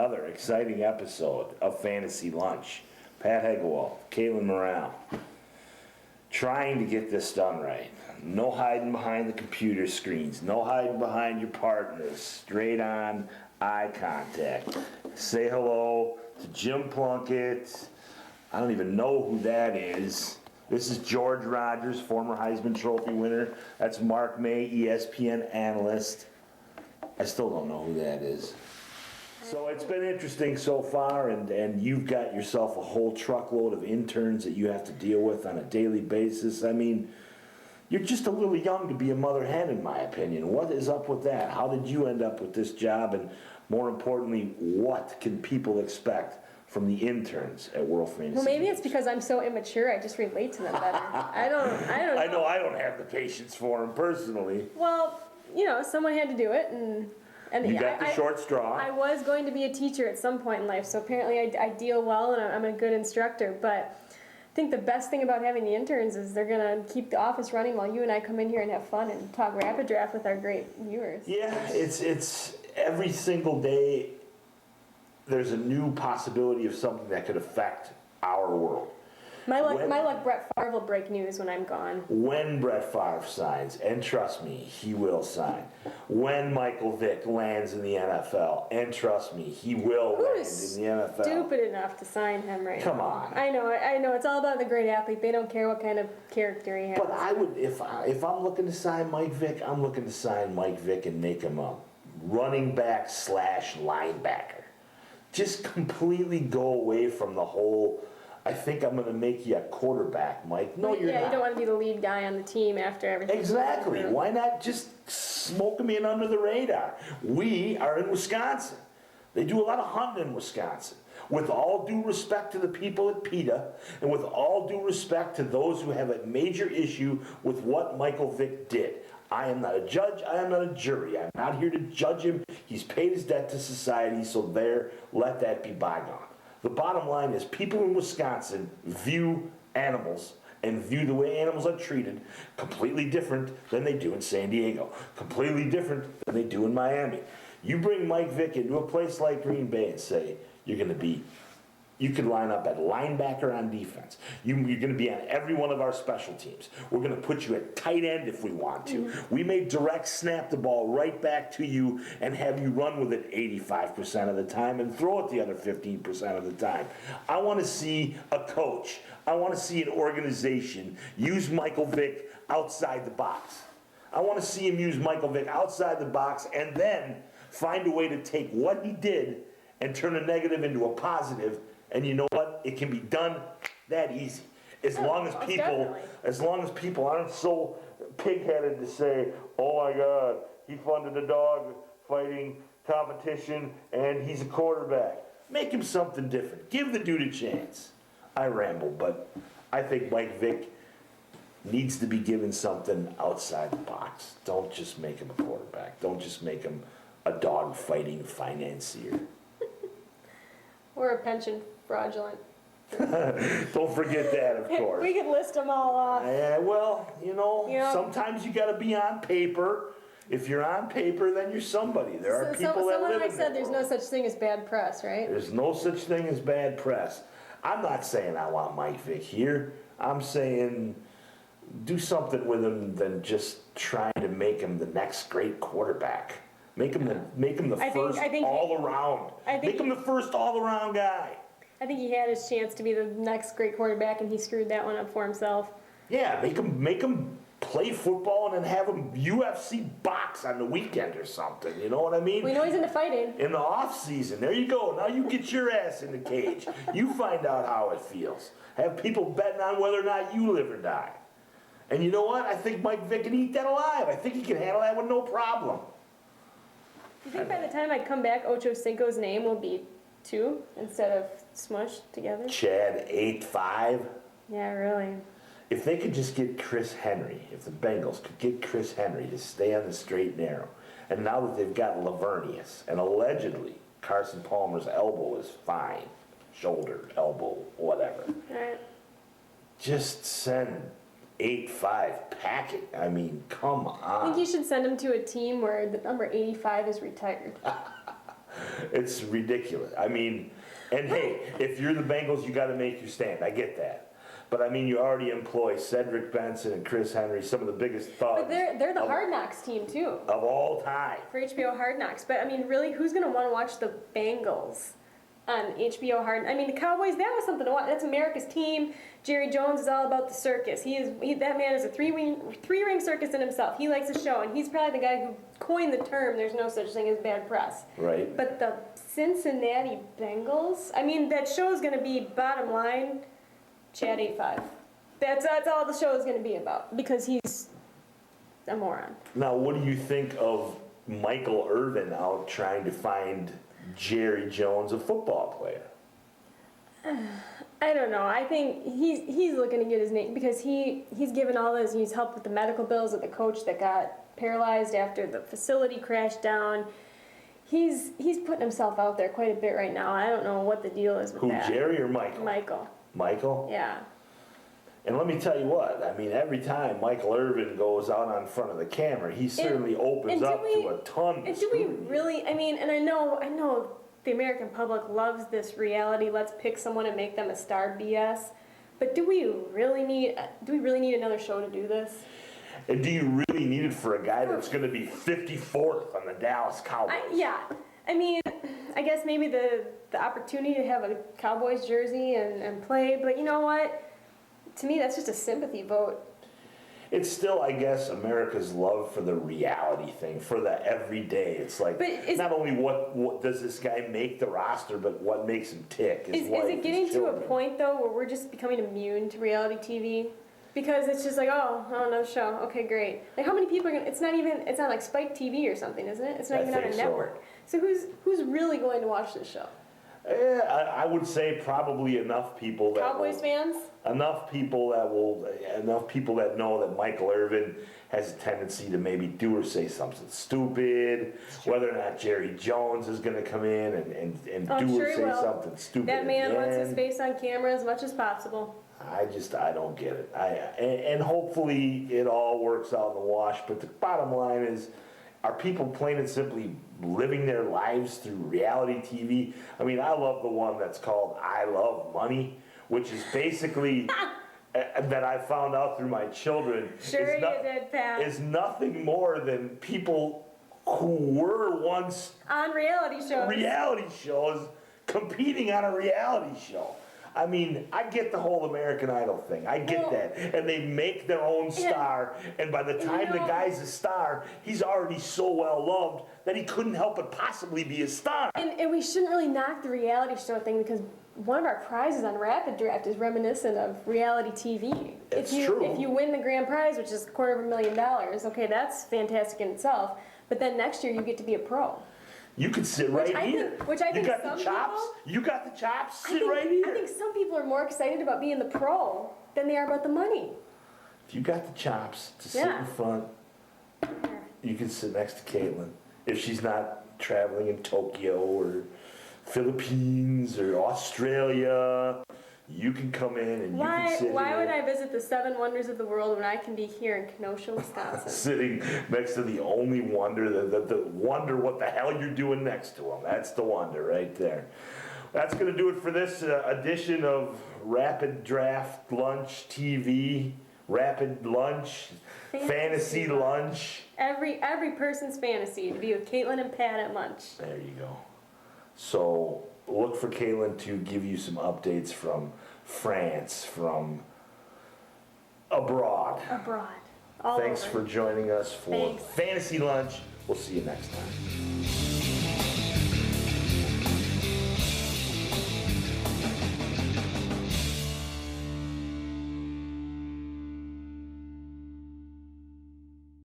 another exciting episode of Fantasy Lunch. Pat Hegewald, Caitlin Morale, trying to get this done right. No hiding behind the computer screens, no hiding behind your partners, straight on eye contact. Say hello to Jim Plunkett. I don't even know who that is. This is George Rogers, former Heisman Trophy winner. That's Mark May, ESPN analyst. I still don't know who that is. So it's been interesting so far, and you've got yourself a whole truckload of interns that you have to deal with on a daily basis. I mean, you're just a little young to be a mother hen, in my opinion. What is up with that? How did you end up with this job? And more importantly, what can people expect from the interns at World Fantasy? Well, maybe it's because I'm so immature, I just relate to them better. I don't know. I know I don't have the patience for them personally. Well, someone had to do it, and you got the short straw. I was going to be a teacher at some point in life, so apparently I deal well, and I'm a good instructor. But I think the best thing about having the interns is they're going to keep the office running while you and I come in here and have fun and talk rapid draft with our great viewers. Yeah, it's every single day there's a new possibility of something that could affect our world. My luck, Brett Favre will break news when I'm gone. When Brett Favre signs, and trust me, he will sign. When Michael Vick lands in the NFL, and trust me, he will land in the NFL. Stupid enough to sign him right now. Come on. I know. It's all about the great athlete. They don't care what kind of character he has. But I would, if I'm looking to sign Mike Vick, I'm looking to sign Mike Vick and make him a running back / linebacker. Just completely go away from the whole, I think I'm going to make you a quarterback, Mike. No, you're not. Yeah, you don't want to be the lead guy on the team after everything. Exactly. Why not just smoke him in under the radar? We are in Wisconsin. They do a lot of hunting in Wisconsin. With all due respect to the people at PETA, and with all due respect to those who have a major issue with what Michael Vick did, I am not a judge, I am not a jury. I'm not here to judge him. He's paid his debt to society, so let that be bygone. The bottom line is people in Wisconsin view animals and view the way animals are treated completely different than they do in San Diego, completely different than they do in Miami. You bring Mike Vick into a place like Green Bay and say, you could line up at linebacker on defense. You're going to be on every one of our special teams. We're going to put you at tight end if we want to. We may direct snap the ball right back to you and have you run with it 85% of the time and throw it the other 15% of the time. I want to see a coach. I want to see an organization use Michael Vick outside the box. I want to see him use Michael Vick outside the box and then find a way to take what he did and turn a negative into a positive. And you know what? It can be done that easy. As long as people aren't so pig-headed to say, "Oh my God, he funded a dog fighting competition and he's a quarterback." Make him something different. Give the dude a chance. I ramble, but I think Mike Vick needs to be given something outside the box. Don't just make him a quarterback. Don't just make him a dog fighting financier. Or a pension fraudulent. Don't forget that, of course. We could list them all off. Well, sometimes you got to be on paper. If you're on paper, then you're somebody. There are people that live in the world. Someone said there's no such thing as bad press, right? There's no such thing as bad press. I'm not saying I want Mike Vick here. I'm saying do something with him than just trying to make him the next great quarterback. Make him the first all-around. Make him the first all-around guy. I think he had his chance to be the next great quarterback, and he screwed that one up for himself. Yeah, make him play football and then have him UFC box on the weekend or something. You know what I mean? We know he's into fighting. In the off season, there you go. Now you get your ass in the cage. You find out how it feels. Have people betting on whether or not you live or die. And you know what? I think Mike Vick can eat that alive. I think he can handle that with no problem. You think by the time I come back, Ocho Cinco's name will be 2 instead of smushed together? Chad 8-5. Yeah, really. If they could just get Chris Henry, if the Bengals could get Chris Henry to stay on the straight and narrow, and now that they've got Lavernius, and allegedly Carson Palmer's elbow is fine, shoulder, elbow, whatever. All right. Just send 8-5 packing. I mean, come on. I think you should send him to a team where the number 85 is retired. It's ridiculous. I mean, and hey, if you're the Bengals, you got to make your stand. I get that. But I mean, you already employ Cedric Benson and Chris Henry, some of the biggest thugs. But they're the Hard Knocks team too. Of all time. For HBO Hard Knocks. But I mean, really, who's going to want to watch the Bengals on HBO Hard? I mean, the Cowboys, that was something to watch. That's America's team. Jerry Jones is all about the circus. That man is a three-ring circus in himself. He likes a show, and he's probably the guy who coined the term, there's no such thing as bad press. Right. But the Cincinnati Bengals, I mean, that show is going to be, bottom line, Chad 8-5. That's all the show is going to be about, because he's a moron. Now, what do you think of Michael Irvin out trying to find Jerry Jones a football player? I don't know. I think he's looking to get his name, because he's given all this. He's helped with the medical bills of the coach that got paralyzed after the facility crashed down. He's putting himself out there quite a bit right now. I don't know what the deal is with that. Who, Jerry or Michael? Michael. Michael? Yeah. And let me tell you what, I mean, every time Michael Irvin goes out on front of the camera, he certainly opens up to a ton of And do we really, I mean, and I know the American public loves this reality, let's pick someone and make them a star BS, but do we really need another show to do this? And do you really need it for a guy that's going to be 54th on the Dallas Cowboys? I mean, I guess maybe the opportunity to have a Cowboys jersey and play, but you know what? To me, that's just a sympathy vote. It's still, I guess, America's love for the reality thing, for the everyday. It's like, not only what does this guy make the roster, but what makes him tick. Is it getting to a point, though, where we're just becoming immune to reality TV? Because it's just like, oh, another show. Okay, great. Like, how many people are going to... It's not like Spike TV or something, isn't it? It's not even on a network. So who's really going to watch this show? I would say probably enough people that Cowboys fans? Enough people that know that Michael Irvin has a tendency to maybe do or say something stupid, whether or not Jerry Jones is going to come in and do or say something stupid. That man wants his face on camera as much as possible. I don't get it. And hopefully it all works out in the wash, but the bottom line is, are people plain and simply living their lives through reality TV? I mean, I love the one that's called I Love Money, which is basically, that I found out through my children, is nothing more than people who were once on reality shows competing on a reality show. I mean, I get the whole American Idol thing. I get that. And they make their own star. And by the time the guy's a star, he's already so well loved that he couldn't help but possibly be a star. And we shouldn't really knock the reality show thing, because one of our prizes on Rapid Draft is reminiscent of reality TV. It's true. If you win the grand prize, which is $250,000, okay, that's fantastic in itself. But then next year you get to be a pro. You could sit right here. Which I think you got the chops. You got the chops. Sit right here. I think some people are more excited about being the pro than they are about the money. If you got the chops to sit in front, you can sit next to Caitlin. If she's not traveling in Tokyo or Philippines or Australia, you can come in and you can sit Why would I visit the 7 wonders of the world when I can be here in Kenosha, Wisconsin? Sitting next to the only wonder, the wonder what the hell you're doing next to him. That's the wonder right there. That's going to do it for this edition of Rapid Draft Lunch TV. Rapid Lunch, Fantasy Lunch. Every person's fantasy to be with Caitlin and Pat at lunch. There you go. So look for Caitlin to give you some updates from France, from abroad. All Thanks over. for joining us for Thanks. Fantasy Lunch. We'll see you next time.